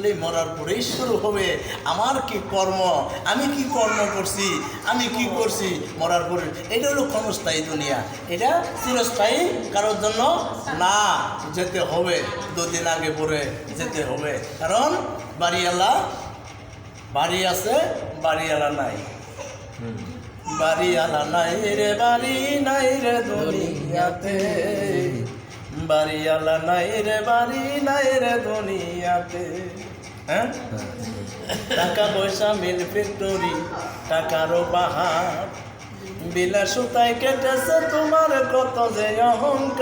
আসলে মরার পরেই শুরু হবে আমার কি কর্ম, আমি কি কর্ম করছি, আমি কি করছি মরার পরে। এটা হলো ক্ষণস্থায়ী দুনিয়া, এটা চিরস্থায়ী কারোর জন্য না। যেতে হবে, দুদিন আগে পরে যেতে হবে, কারণ বাড়িওয়ালা বাড়ি আছে, বাড়িওয়ালা নাই। বাড়িওয়ালা নাই রে, বাড়ি নাই রে দুনিয়াতে, বাড়িওয়ালা নাই রে, বাড়ি নাই রে দুনিয়াতে। হ্যাঁ, টাকা পয়সা মিল ফ্যাক্টরি, টাকারও বাহার, বিলাসুতায় কেটেছে তোমার কত যে অহংকার।